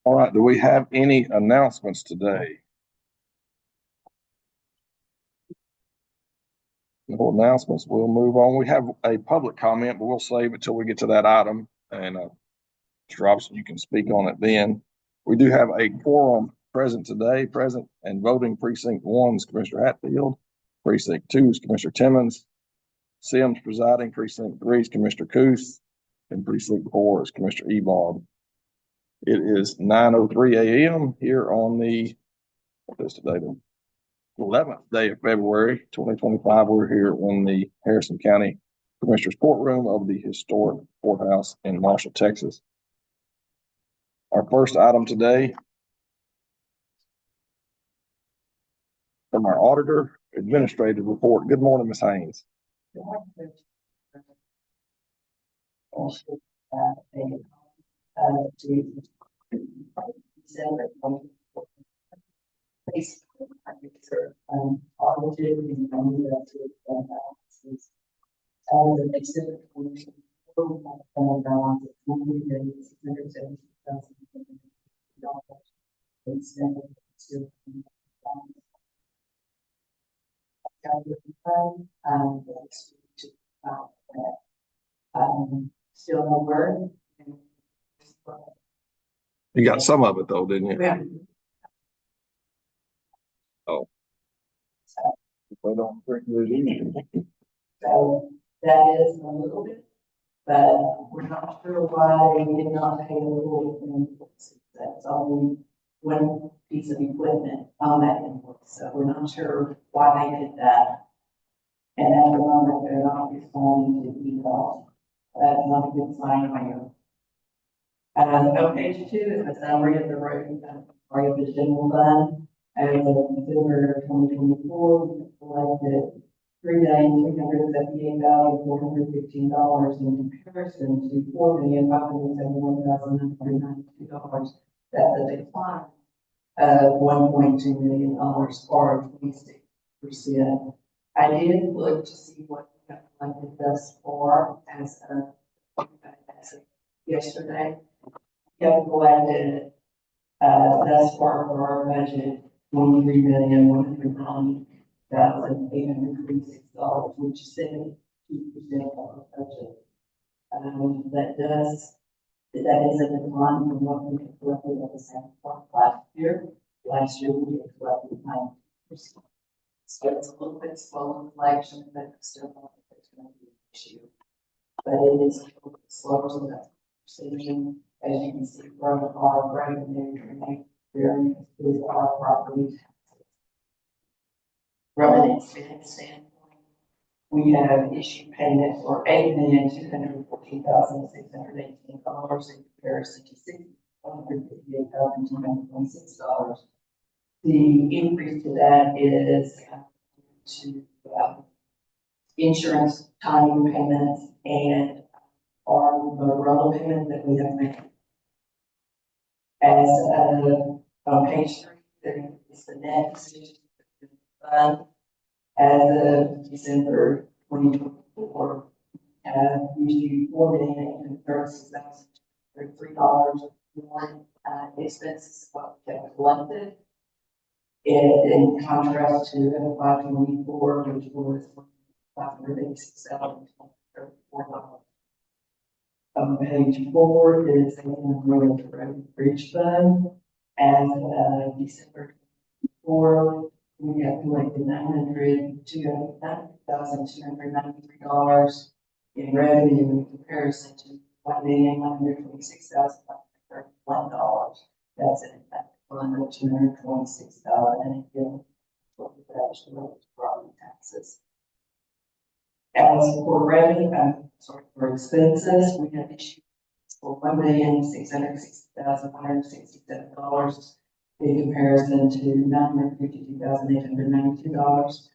All right, do we have any announcements today? No announcements. We'll move on. We have a public comment, but we'll save it till we get to that item. And Mr. Robinson, you can speak on it then. We do have a quorum present today. Present and voting precinct 1 is Commissioner Hatfield. Precinct 2 is Commissioner Timmons. Sims presiding. Precinct 3 is Commissioner Coos. And precinct 4 is Commissioner Ebaugh. It is 9:03 a.m. here on what is today? The 11th day of February, 2025. We're here in the Harrison County Commissioner's Courtroom of the historic courthouse in Marshall, Texas. Our first item today from our auditor administrative report. Good morning, Ms. Haynes. Audited and unadjusted balances. As of December 2024, fund balance of $1,670,000. Still no word. You got some of it though, didn't you? Yeah. Oh. We don't bring those in. So that is a little bit, but we're not sure why they did not pay the full invoice. That's only one piece of equipment on that invoice, so we're not sure why they did that. And at the moment, they're not responding to emails. That's not a good sign here. On page 2 is a summary of the road, part of the general fund. As of December 2024, we collected $3,378,415 in comparison to $4,571,992. That's a decline of $1.2 million, or 26%. I did look to see what we have collected thus far as of yesterday. We have collected thus far for our budget $23,190,836, which is 72% of our budget. That is a decline from what we had collected at the same point last year. Last year we had collected 90%. So it's a little bit slow in collection, but still not there's going to be an issue. But it is a little bit slower, so that's proceeding. As you can see from our revenue is our property taxes. From an expense standpoint, we have issued payment for $8,214,618 in comparison to $658,226. The increase to that is to insurance timing payments and our rental payment that we have made. As on page 3, there is the net position fund. As of December 2024, issued $4,836,033 more expenses what we have collected. In contrast to FY24, which was $586,034. On page 4 is the Road Bridge Fund. As of December 24, we have collected $902,293 in revenue in comparison to $1,126,531. That's an impact on the $226, and again, what we property taxes. As for revenue, for expenses, we have issued for $1,660,167 in comparison to $952,892.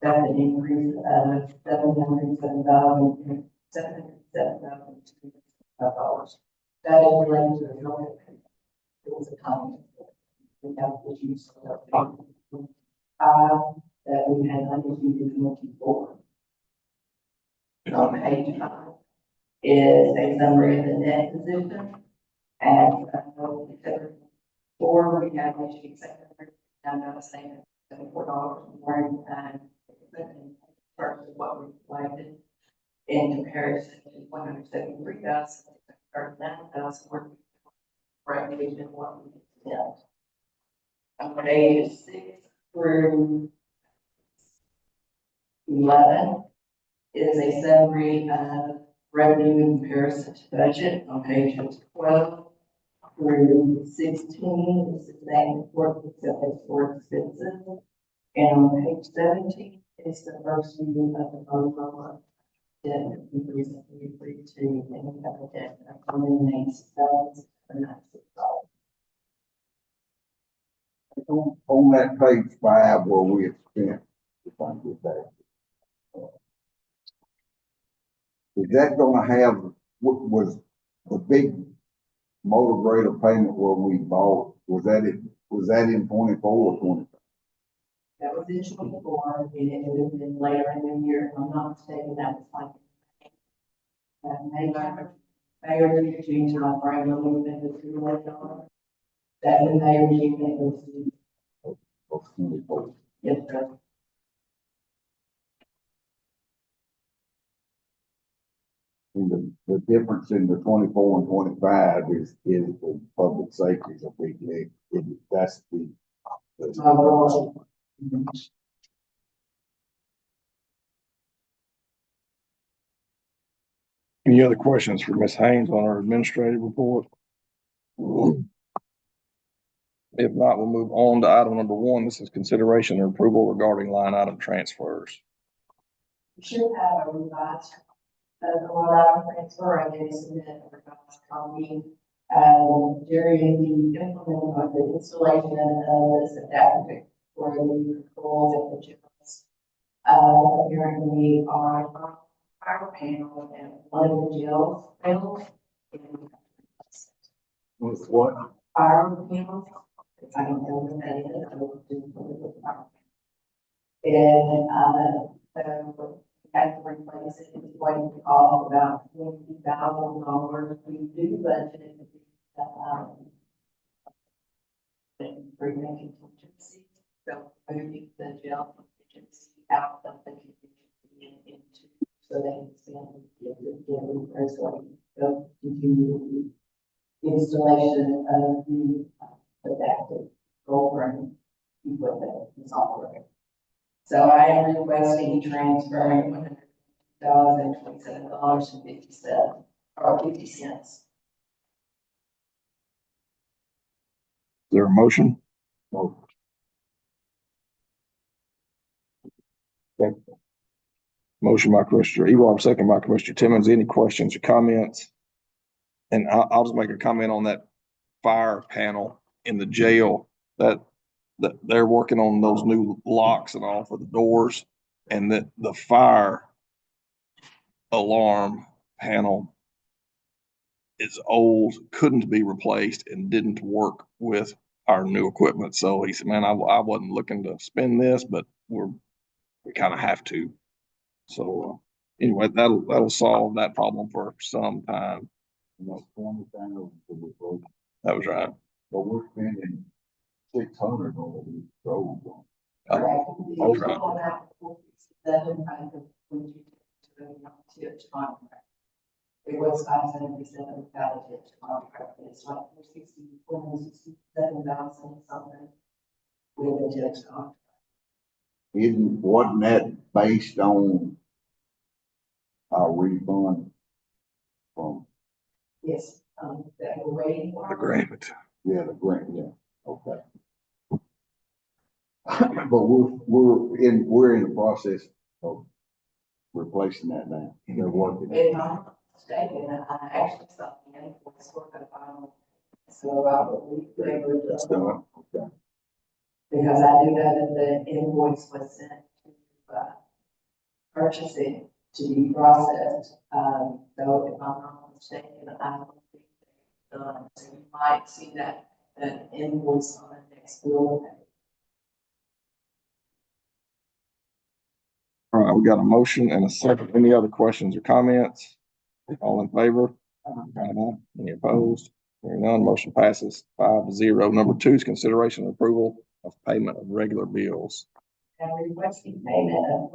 That's an increase of $707,205. That is related to the building. It was a comment. We have issues that we had issued in 24. On page 5 is a summary of the net position. And Or we have issued $774 more versus what we collected in comparison to 173,000 worth of revenue than what we spent. On pages 6 through 11 is a summary of revenue in comparison to budget. On pages 12 through 16 is the same report except for expenses. And on page 17 is the first view of the overall debt that we recently agreed to, and we have a debt of $196,000. On that page 5 where we have spent, if I get that. Is that gonna have, what was the big motor grader payment where we bought, was that in 24 or 25? That was in 24, and it would have been later in the year, if I'm not mistaken, that was like May, or June timeframe, when we went to $2 million. That was May or June, it was, Of 24. yes, sir. And the difference in the 24 and 25 is the public safety is a big leg. That's the. Overall. Any other questions for Ms. Haynes on our administrative report? If not, we'll move on to item number 1. This is consideration and approval regarding line item transfers. We should have a revised, line transfer, I did submit a revised copy. During the implementing of the installation of this adaptive for the controls at the gyms, apparently our power panel and one of the jails failed. With what? Power panels, I don't know what that is, I will do the power panel. And, so had to replace it, it's going to cost about $20,000. We do budget, for contingency, so moving the jail contingency out of the contingency and into, so they can spend the first one, so continue the installation of the adaptive program equipment and software. So I am requesting transferring $100,027.50. Is there a motion? Okay. Motion by Commissioner Ewald, second by Commissioner Timmons. Any questions or comments? And I'll just make a comment on that fire panel in the jail that they're working on those new locks and all for the doors, and that the fire alarm panel is old, couldn't be replaced, and didn't work with our new equipment. So he said, man, I wasn't looking to spend this, but we kind of have to. So anyway, that'll solve that problem for some time. That was right. But we're spending 600 on the road. That's right. It was 577 without a ditch contract, it's like 467,000 something with a ditch contract. Wasn't that based on our refund from? Yes, that we're waiting for. Agreement. Yeah, the grant, yeah, okay. But we're in the process of replacing that now. They're working. If I'm not mistaken, I actually saw the invoice for the final, so I believe they were That's just. done, okay. Because I do know that the invoice was sent to, purchase it to be processed, so if I'm not mistaken, I don't think they've done, so you might see that invoice on the next bill pay. All right, we got a motion and a second. Any other questions or comments? All in favor? Any opposed? Hearing none, motion passes 5-0. Number 2 is consideration and approval of payment of regular bills. And requesting payment of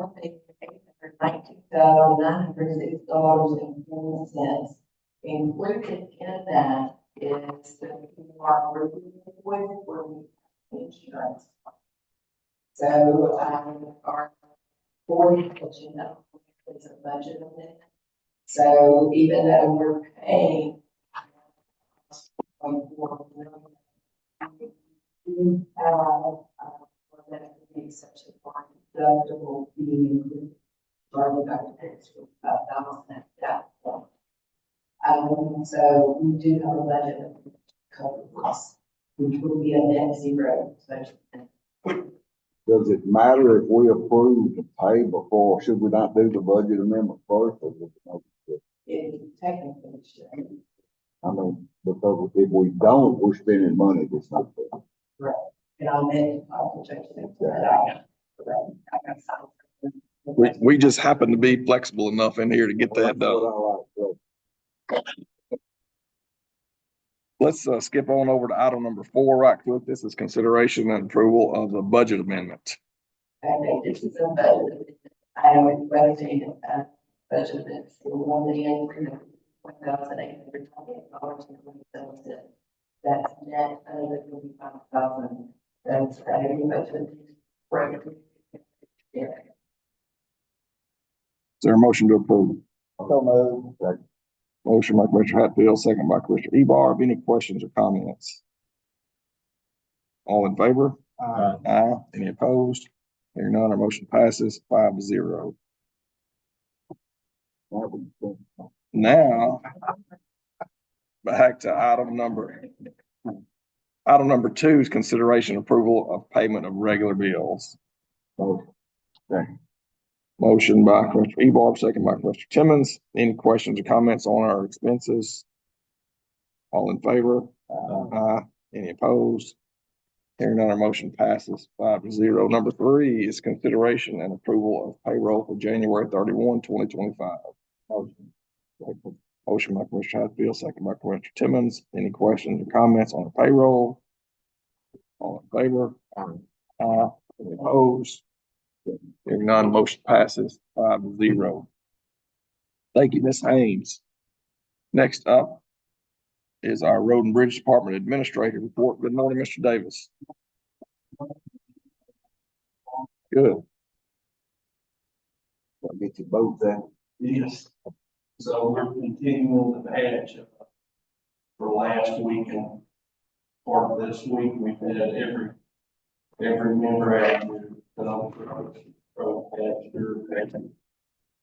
$1,819,906.20. Included in that is the QR review invoice for the insurance. So, our board, as you know, is a budget amendment. So even though we're paying $0.4 million, we have, for that to be such a far deductible being included. Starting back to $5,000 at that point. So we do have a budget of cover this, which will be a net zero budget. Does it matter if we approve to pay before, should we not do the budget amendment first? Or It technically should. I mean, because if we don't, we're spending money that's not there. Right. And I'll make, I'll check that out. We just happen to be flexible enough in here to get that done. Let's skip on over to item number 4 right quick. This is consideration and approval of the budget amendment. I think this is a budget. I am budgeting budget amendment for $1,828.27. That's net of the $25,000. That's every budget. Right. Yeah. Is there a motion to approve? So moved. Motion by Commissioner Hatfield, second by Commissioner Ebar. Any questions or comments? All in favor? Aye. Aye. Any opposed? Hearing none, our motion passes 5-0. Now, back to item number 2 is consideration approval of payment of regular bills. Motion by Commissioner Ebar, second by Commissioner Timmons. Any questions or comments on our expenses? All in favor? Aye. Any opposed? Hearing none, our motion passes 5-0. Number 3 is consideration and approval of payroll for January 31, 2025. Motion by Commissioner Hatfield, second by Commissioner Timmons. Any questions or comments on the payroll? All in favor? Aye. Any opposed? Hearing none, motion passes 5-0. Thank you, Ms. Haynes. Next up is our Road and Bridge Department Administrator report. Good morning, Mr. Davis. Good. I'll get your boats out. Yes. So we're continuing the patch for last week and part of this week. We've had every member out here put on the road patch here.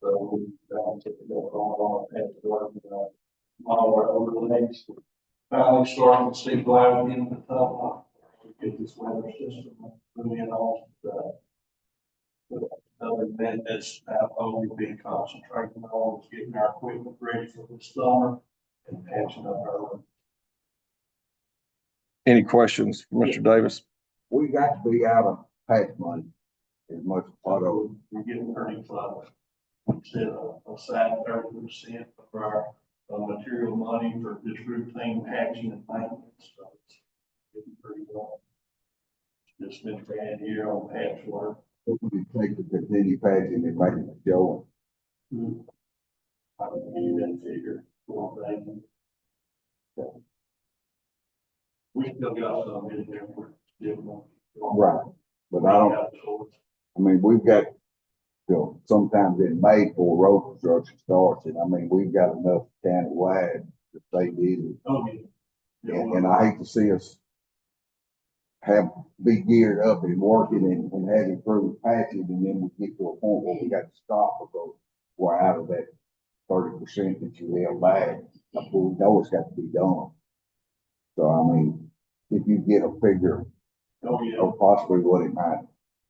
So we've all patch work, all our overlays. Finally starting to see light in the tunnel. We get this weather system moving on. Other than that, that's all we've been concentrating on is getting our equipment ready for the summer and patching up our road. Any questions for Mr. Davis? We got to be out of patch money as much as part of it. We're getting pretty close. Set aside 30% of our material money for this routine patching and maintenance. So it's getting pretty low. It's just been a bad year on patch work. We take the continue patching and make it show. I don't need that figure for that. We still got some in there for different. Right. But I mean, we've got, sometimes in May before road construction starts, and I mean, we've got enough county-wide to stay busy. Oh, yeah. And I hate to see us be geared up and working and have improved patches, and then we get to a point where we got to stop because we're out of that 30% that you held back. We know it's got to be done. So, I mean, if you get a figure of possibly what it might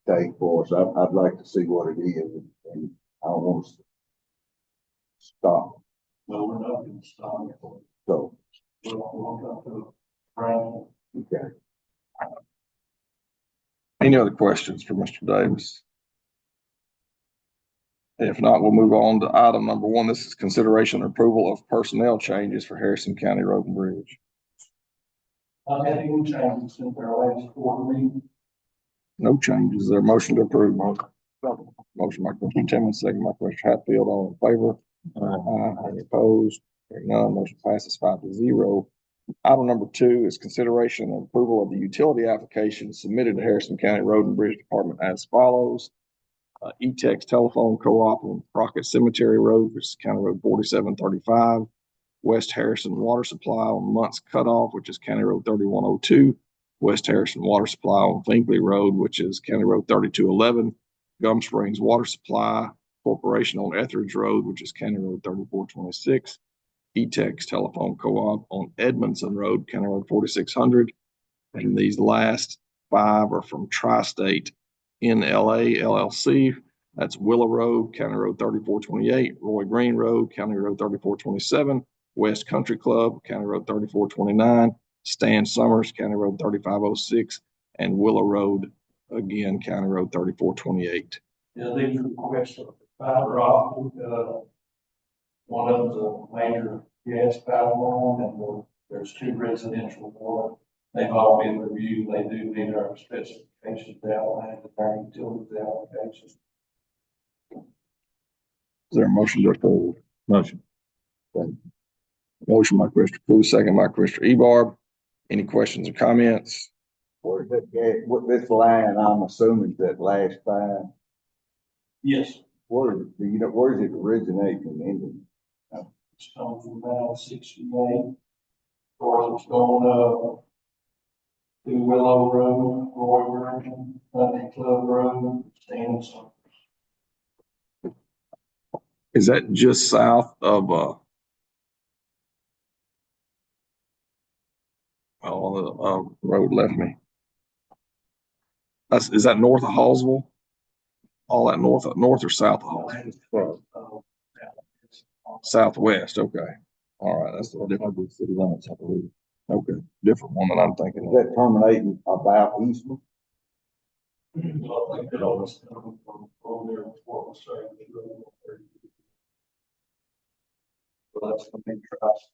take for us, I'd like to see what it is, and I don't want to stop. No, we're not going to stop. So, We'll come to a round. okay. Any other questions for Mr. Davis? If not, we'll move on to item number 1. This is consideration and approval of personnel changes for Harrison County Road and Bridge. Had any changes since our last board meeting? No changes. Is there a motion to approve? Motion by Commissioner Timmons, second by Commissioner Hatfield. All in favor? Any opposed? Hearing none, motion passes 5-0. Item number 2 is consideration and approval of the utility application submitted to Harrison County Road and Bridge Department as follows. E-Tex Telephone Co-op on Crockett Cemetery Road, which is County Road 4735. West Harrison Water Supply on Muntz Cutoff, which is County Road 3102. West Harrison Water Supply on Finkley Road, which is County Road 3211. Gum Springs Water Supply Corporation on Etheridge Road, which is County Road 3426. E-Tex Telephone Co-op on Edmondson Road, County Road 4600. And these last 5 are from Tri-State NLA LLC. That's Willow Road, County Road 3428. Roy Green Road, County Road 3427. West Country Club, County Road 3429. Stan Summers, County Road 3506. And Willow Road, again, County Road 3428. Yeah, these requests for fiber optic, one of the major gas power line, and there's 2 residential one. They've all been reviewed. They do meet our specifications outlined in our utilities application. Is there a motion to approve? Motion. Motion by Commissioner Crew, second by Commissioner Ebarb. Any questions or comments? Where's that gas, what this line, I'm assuming that last 5, Yes, where does it originate from Indian? it's coming from 968. Of course, it's going through Willow Road, Roy Green, Country Club Road, Stan Summers. Is that just south of, the road left me? Is that north of Hallsville? All that north or south of Hallsville? Southwest, okay. All right, that's the different city limits, I believe. Okay, different one than I'm thinking Is that terminating about Eastman? I think it always comes from over there with what was saying. So that's the big trust.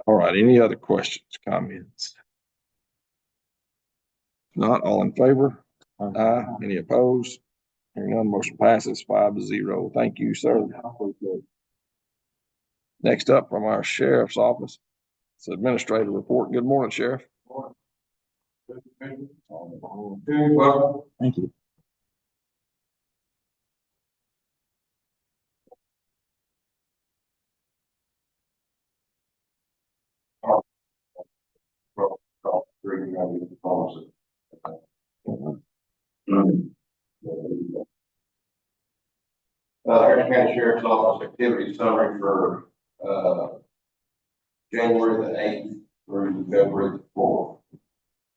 All right, any other questions, comments? Not all in favor? Aye. Any opposed? Hearing none, motion passes 5-0. Thank you, sir. Next up from our sheriff's office, it's administrative report. Good morning, Sheriff. Very well. Thank you. Harrison County Sheriff's Office activity summary for, January the 8th through February the 4th.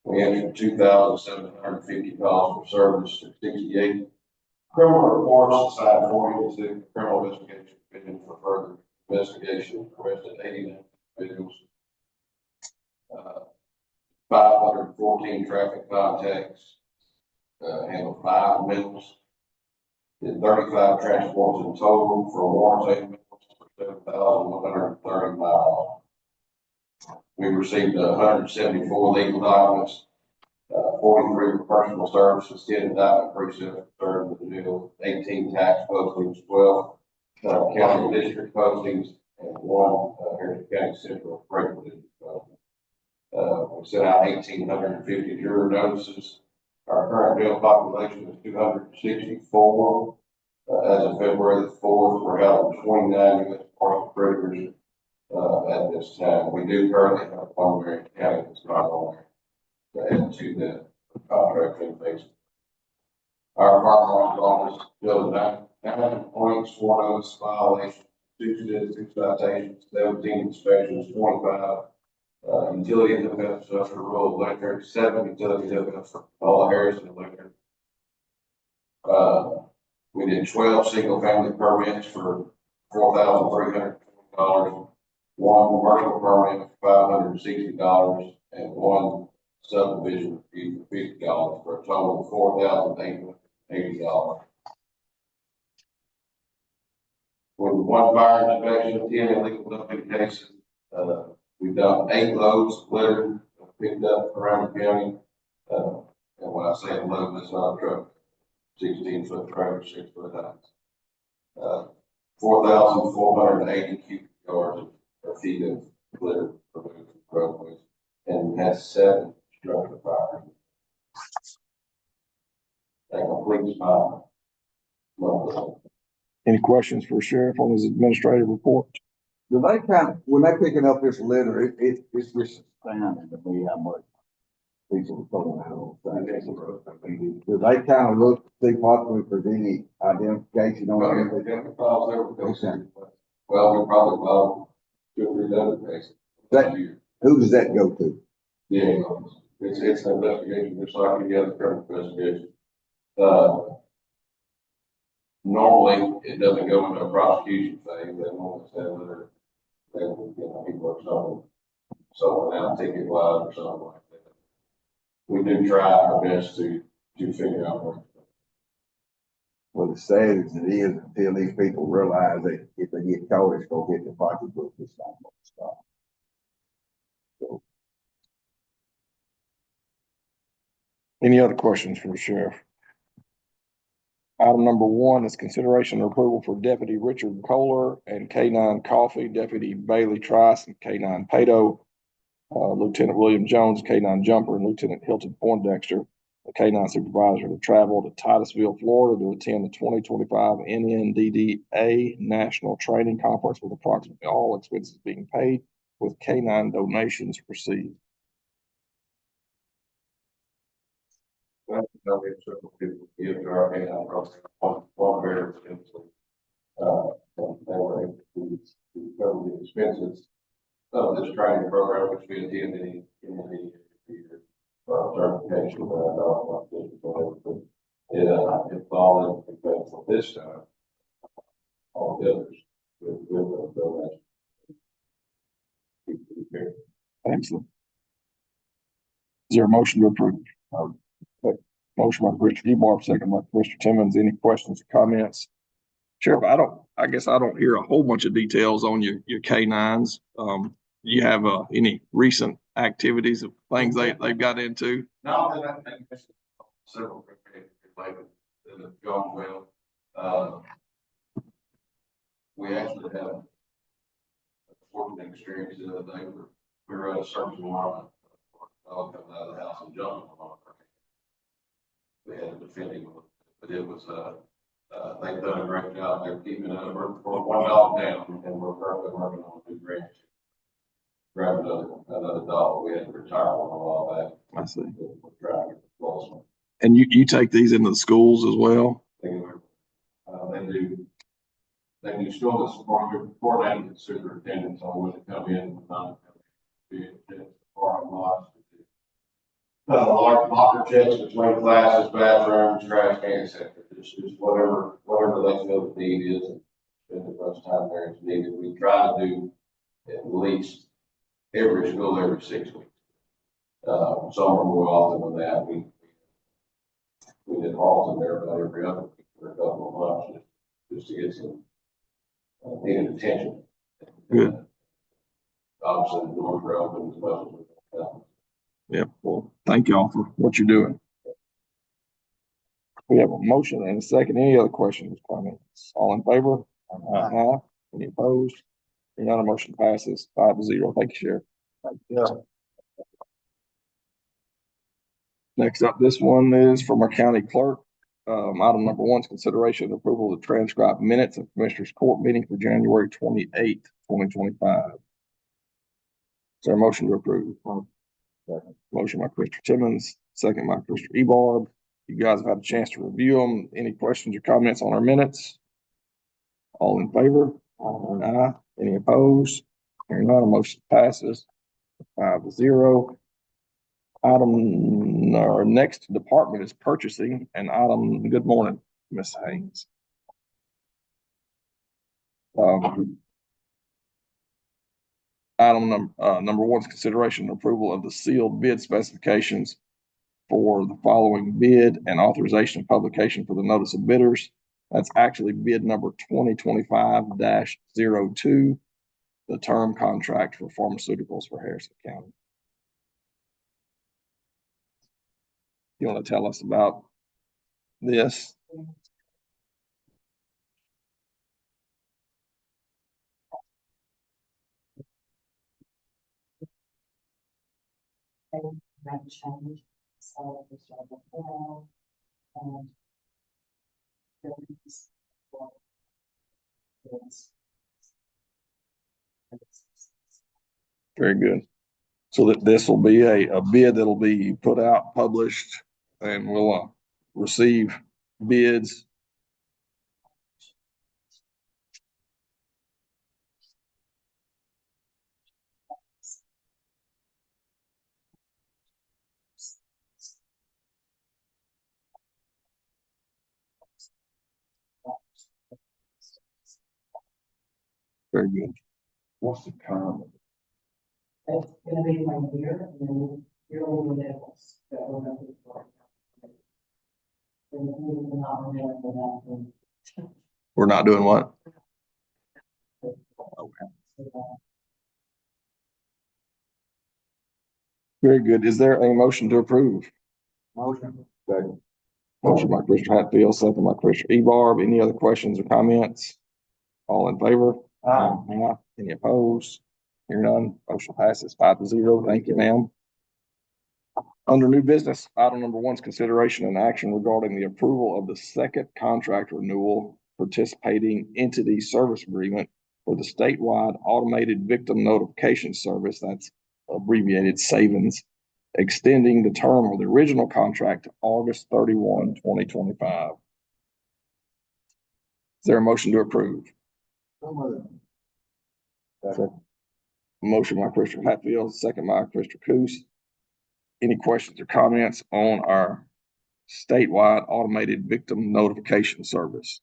We entered 2,750 calls for service to 68 criminal reports, assigned 40 to the criminal investigation division for further investigation, arrested 89 individuals. 514 traffic contacts, handled 5 middles. Did 35 transports in total for warrants for 7,130 miles. We received 174 legal documents, 43 personal services, 10 indictment precepts served in the jail, 18 tax postings, 12 county district postings, and 1 Harrison County Central Freight District posting. We sent out 1,850 juror notices. Our current jail population is 264. As of February the 4th, we're holding 29 U.S. partial prisoners at this time. We do currently have one Marion County that's not on there to add to the contract in place. Our firearms office filled 9 complaints, 1 notice violation, 2 citizen citations, 17 inspections, 25 utility evidence for rural electric, 7 utility evidence for all Harrison Electric. We did 12 single family permits for $4,320, 1 commercial permit for $560, and 1 subdivision fee for $50 for a total of $4,880. with one fire inspection, 10 illegal dumping cases. We've done 8 loads of litter picked up around the county. And when I say a load, it's not a truck, 16-foot trailer, 6-foot heights. 4,480 cubic yards of feet of litter removed from roadways, and has 7 structure fires. That completes my monthly. Any questions for Sheriff on his administrative report? Do they when they picking up this litter, it's just astounding to me how much people are throwing out on things. Do they kind of look, see possibly if there's any identification on it? Well, we probably about 2 or 3 dozen cases. Who does that go to? Yeah, it's an investigation, just like any other criminal investigation. Normally, it doesn't go into a prosecution phase. They normally say that people are someone out ticket wise or something like that. We do try our best to figure out where. Well, as sad as it is, until these people realize that if they get caught, it's gonna hit the pocketbook, it's not gonna stop. So, Any other questions for the Sheriff? Item number 1 is consideration and approval for Deputy Richard Kohler and K-9 Coffee, Deputy Bailey Trice, and K-9 Pato, Lieutenant William Jones, K-9 Jumper, and Lieutenant Hilton Poindexter, the K-9 Supervisor, to travel to Titusville, Florida to attend the 2025 NNDDA National Training Conference with approximately all expenses being paid with K-9 donations received. Well, we have several people give to our hand program, one very expensive. They were able to cover the expenses of this training program, which we attend in the year for our certification. It fallen because for this time, all the others with the donation. Excellent. Is there a motion to approve? Motion by Commissioner Ebarb, second by Commissioner Timmons. Any questions or comments? Sheriff, I guess I don't hear a whole bunch of details on your K-9s. Do you have any recent activities of things they've got into? No, I think several related that have gone well. We actually had a fortunate experience the other day. We were at a search warrant. Dog coming out of the house and jumping on her. We had to defend him, but it was they've done a great job. They're keeping it up. We're 1 dog down, and we're currently working on a new branch. Grab another dog. We had to retire one a while back. I see. We're trying to get the close one. And you take these into the schools as well? They do school support, coordinating with superintendents on when they come in, parking lots. Large locker checks between classes, bathrooms, trash cans, etc. Just whatever they feel the need is, and spend as much time there as needed. We try to do at least every school every 6 weeks. Some are more often than that. We did Harleston there about every other week for a couple of months just to get some needed attention. Good. Obviously, the doors are open as much as we can. Yeah. Well, thank y'all for what you're doing. We have a motion and a second. Any other questions or comments? All in favor? Aye. Any opposed? Any other motion passes 5-0. Thank you, Sheriff. Next up, this one is from our county clerk. Item number 1 is consideration and approval of the transcribed minutes of Commissioners Court meeting for January 28th, 2025. Is there a motion to approve? Motion by Commissioner Timmons, second by Commissioner Ebarb. You guys have had a chance to review them. Any questions or comments on our minutes? All in favor? Aye. Any opposed? Hearing none, motion passes 5-0. Our next department is purchasing, and good morning, Ms. Haynes. Item number 1 is consideration and approval of the sealed bid specifications for the following bid and authorization of publication for the notice of bidders. That's actually bid number 2025-02, the term contract for pharmaceuticals for Harrison County. You want to tell us about this? Might change, so we start with four, and things, well, it's- Very good. So that this will be a bid that'll be put out, published, and we'll receive bids. Very good. What's the term? It's gonna be 1 year, and then yearly renewals that we're gonna be for. And we will not renew for that one. We're not doing what? Very good. Is there a motion to approve? Motion. Second. Motion by Commissioner Hatfield, second by Commissioner Ebarb. Any other questions or comments? All in favor? Aye. Any opposed? Hearing none, motion passes 5-0. Thank you, ma'am. Under new business, item number 1 is consideration and action regarding the approval of the second contract renewal participating entity service agreement for the statewide automated victim notification service, that's abbreviated SAVENS, extending the term of the original contract to August 31, 2025. Is there a motion to approve? Second. Motion by Commissioner Hatfield, second by Commissioner Coos. Any questions or comments on our statewide automated victim notification service?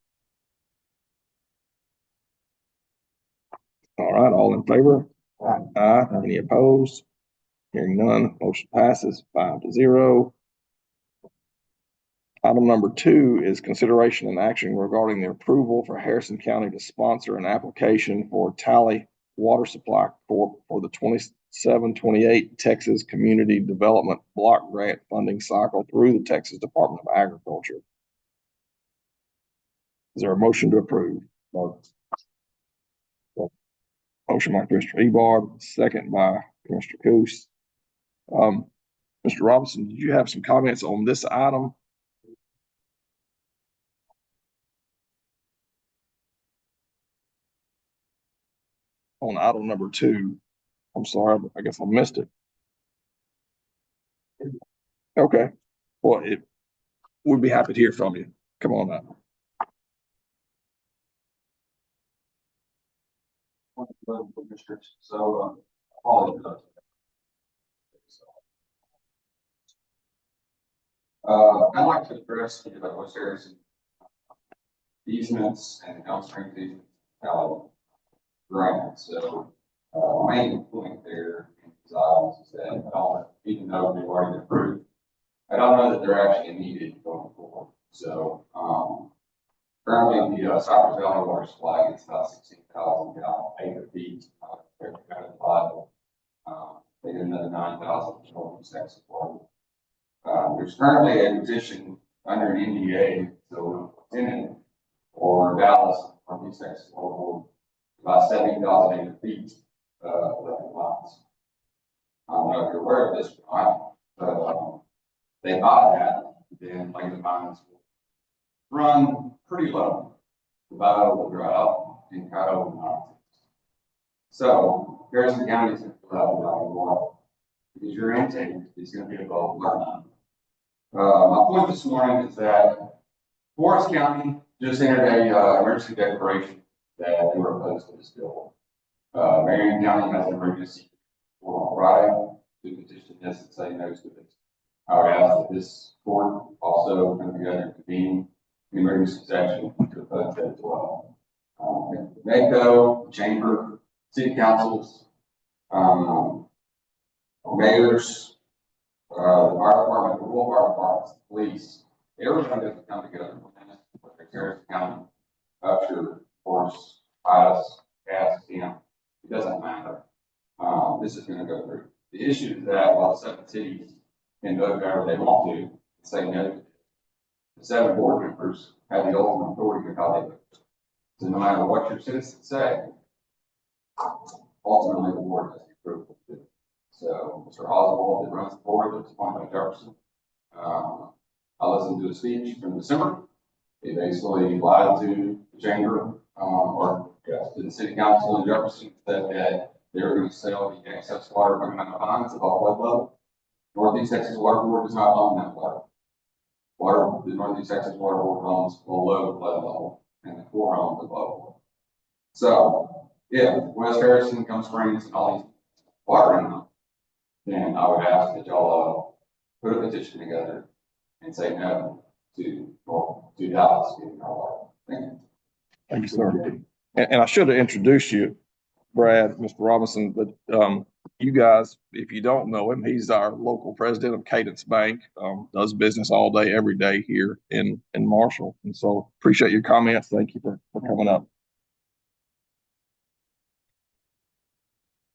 All right, all in favor? Aye. Any opposed? Hearing none, motion passes 5-0. Item number 2 is consideration and action regarding the approval for Harrison County to sponsor an application for Tally Water Supply Corp. For the 27-28 Texas Community Development Block Grant funding cycle through the Texas Department of Agriculture. Is there a motion to approve? Motion by Commissioner Ebarb, second by Commissioner Coos. Mr. Robinson, did you have some comments on this item? On item number 2. I'm sorry, I guess I missed it. Okay. Well, we'd be happy to hear from you. Come on up. So, I'd like to address the West Harrison easements and downstream easements, grant. So, main point there in these items is that I don't, even though they've already been approved, I don't know that they're actually needed going forward. So, currently the Cypress Valley water supply gets about 16,000 acre feet. They get another 9,000 total sex support. There's currently a petition under an NDA, so in it, or Dallas, or East Texas, or about 70,000 acre feet, lots. I don't know if you're aware of this or not, but, they buy that, then like the mines will run pretty low. The bio will drought and cut over the mountains. So, Harrison County is going to put out a water because your intake is going to be above learning. My point this morning is that Forest County just entered a emergency declaration that they were opposed to this bill. Marion County has an emergency on Friday to petition this and say no to it. I would ask that this court also come together and convene the emergency session to oppose that as well. NACO, Chamber, City Councils, mayors, the fire department, the rural fire departments, the police, everyone has to come together there's Harrison County, Upshur, of course, Titus, Cass, Camp, it doesn't matter. This is gonna go through. The issue is that while the 7 cities can vote however they want to, say no, the 7 board members have the ultimate authority of how they vote. So no matter what your citizens say, ultimately the board has the approval to do it. So Mr. Oswald that runs the board, that's appointed by Jefferson. I listened to a speech from December. He basically lied to the chamber, or to the city council in Jefferson, said that they were going to sell the excess water coming out of ponds above flood level. Northeast Texas Water Board does not own that water. The Northeast Texas Water Board owns below the flood level, and the Corps owns above. So, if West Harrison, Gum Springs, and all these water in them, then I would ask that y'all put a petition together and say no to Dallas getting our water. Thank you. Thank you, sir. And I should have introduced you, Brad, Mr. Robinson, but you guys, if you don't know him, he's our local president of Cadence Bank, does business all day, every day here in Marshall. And so appreciate your comments. Thank you for coming up.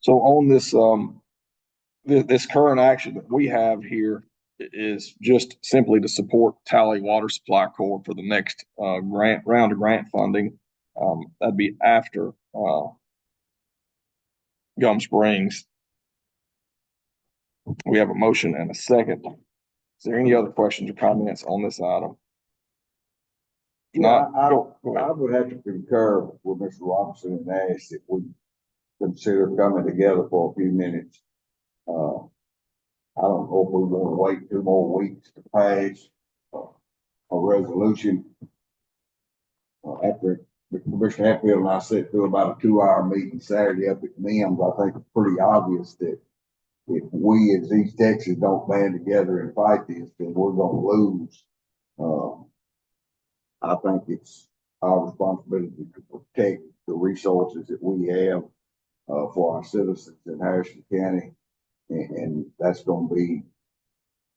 So on this, this current action that we have here is just simply to support Tally Water Supply Corp for the next round of grant funding. That'd be after Gum Springs. We have a motion and a second. Is there any other questions or comments on this item? If not, go I ahead. would have to concur with Mr. Robinson and ask if we consider coming together for a few minutes. I don't know if we want to wait 2 more weeks to pass a resolution. After Commissioner Hatfield and I sat through about a 2-hour meeting Saturday up at NIMS, I think it's pretty obvious that if we as East Texas don't band together and fight this, then we're gonna lose. I think it's our responsibility to protect the resources that we have for our citizens in Harrison County. And that's gonna be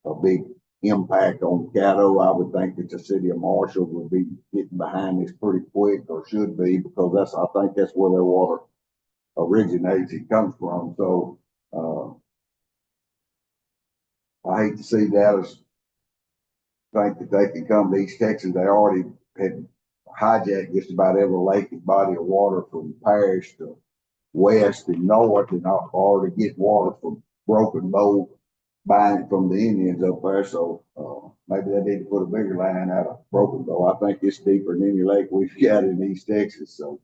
a big impact on Caddo. I would think that the city of Marshall would be getting behind this pretty quick, or should be, because I think that's where their water originates, it comes from. So, I hate to see Dallas think that they can come to East Texas. They already had hijacked just about every lake and body of water from Parish to west and north, and already get water from Broken Bow, buying it from the Indians up there. So maybe they need to put a bigger line out of Broken Bow. I think it's deeper than any lake we've got in East Texas. So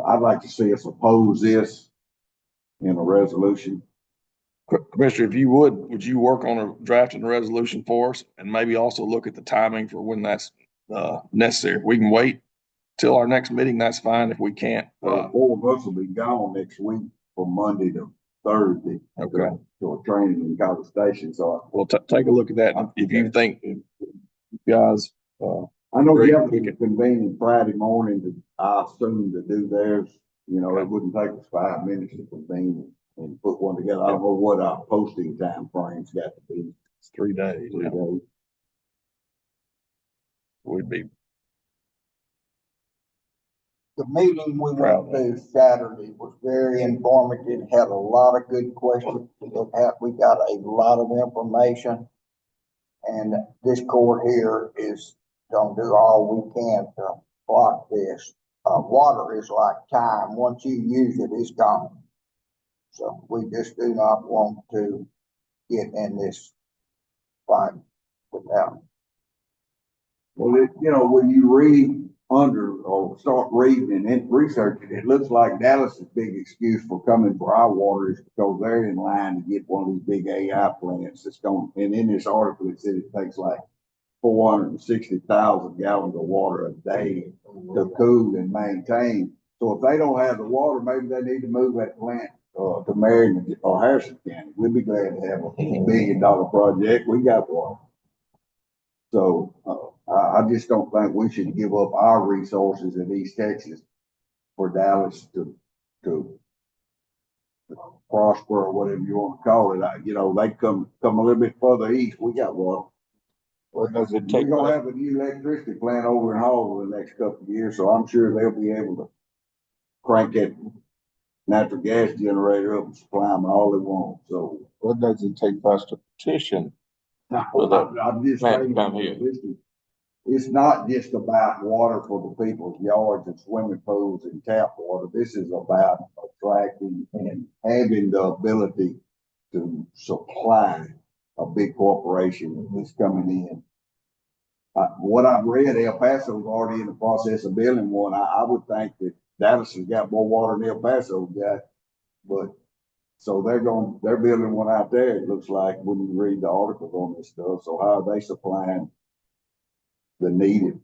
I'd like to see us oppose this in a resolution. Commissioner, if you would you work on drafting a resolution for us, and maybe also look at the timing for when that's necessary? If we can wait till our next meeting, that's fine. If we can't, 4 of us will be gone next week from Monday to Thursday. Okay. To a training in College Station. So we'll take a look at that. If you think, if you guys, I know Great. you have to convene Friday morning I assume to do theirs. You know, it wouldn't take us 5 minutes to convene and put one together. I don't know what our posting time frame's got to be. it's 3 days. 3 Yeah. days. We'd be The meeting we Proud went to Saturday was very informative, had a lot of good questions to look at. We got a lot of information. And this court here is gonna do all we can to block this. Water is like time. Once you use it, it's gone. So we just do not want to get in this fight without. Well, you know, when you read under or start reading and then researching, it looks like Dallas's big excuse for coming for our water is because they're in line to get one of these big AI plants that's going, and in this article, it said it takes like 460,000 gallons of water a day to cool and maintain. So if they don't have the water, maybe they need to move that plant to Marion or Harrison County. We'd be glad to have a $1 billion project. We got water. So I just don't think we should give up our resources in East Texas for Dallas to prosper, or whatever you want to call it. You know, they come a little bit further east. We got water. What does it We're take? gonna have a new electricity plant over in Hall in the next couple of years, so I'm sure they'll be able to crank that natural gas generator up and supply them all they want, so. What does it take for us to petition? I'm just Man, saying, come here. it's not just about water for the people's yards and swimming pools and tap water. This is about attracting and having the ability to supply a big corporation that's coming in. What I've read, El Paso's already in the process of building one. I would think that Dallas has got more water than El Paso got, but so they're building one out there, it looks like, when you read the articles on this stuff. So how are they supplying the needed,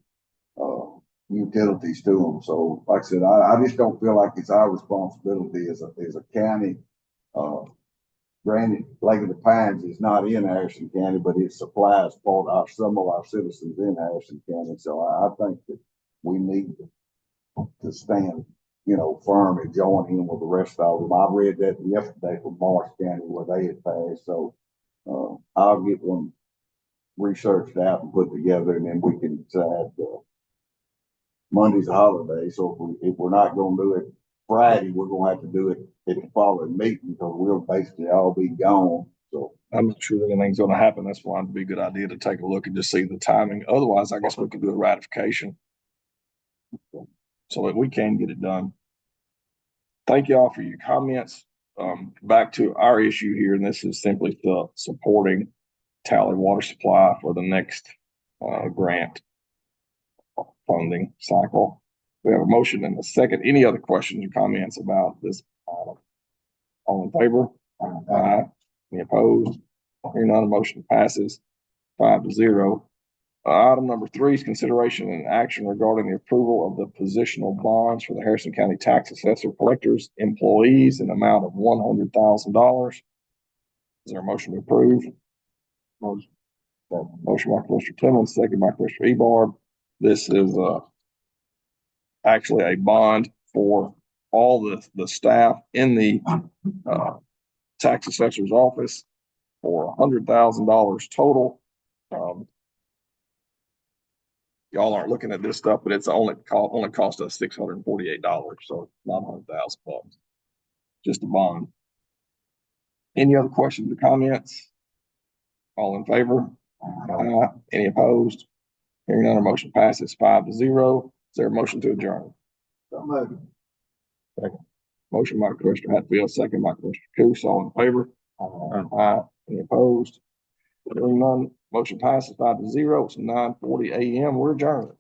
utilities to them? So like I said, I just don't feel like it's our responsibility as a county. Granted, Lake of the Pines is not in Harrison County, but it supplies some of our citizens in Harrison County. So I think that we need to stand, firm and join in with the rest of them. I read that yesterday from Morris County where they had passed. So, I'll get one researched out and put together, and then we can decide, Monday's a holiday. So if we're not gonna do it Friday, we're gonna have to do it at the following meeting because we'll basically all be gone. So I'm not sure that anything's gonna happen. That's why it'd be a good idea to take a look and just see the timing. Otherwise, I guess we could do a ratification. So that we can get it done. Thank you all for your comments. Back to our issue here, and this is simply supporting Tally Water Supply for the next, grant funding cycle. We have a motion and a second. Any other questions or comments about this item? All in favor? Aye. Any opposed? Hearing none, the motion passes 5-0. Item number 3 is consideration and action regarding the approval of the positional bonds for the Harrison County Tax Assessor Collectors employees in the amount of $100,000. Is there a motion to approve? Motion. Motion by Commissioner Timmons, second by Commissioner Ebar. This is actually a bond for all the staff in the tax assessor's office for $100,000 total. Y'all aren't looking at this stuff, but it's only cost us $648, so $900,000. Just a bond. Any other questions or comments? All in favor? Any opposed? Hearing none, our motion passes 5-0. Is there a motion to adjourn? Second. Motion by Commissioner Hatfield, second by Commissioner Coos. All in favor? Aye. Any opposed? Hearing none, motion passes 5-0. It's 9:40 a.m. We're adjourned.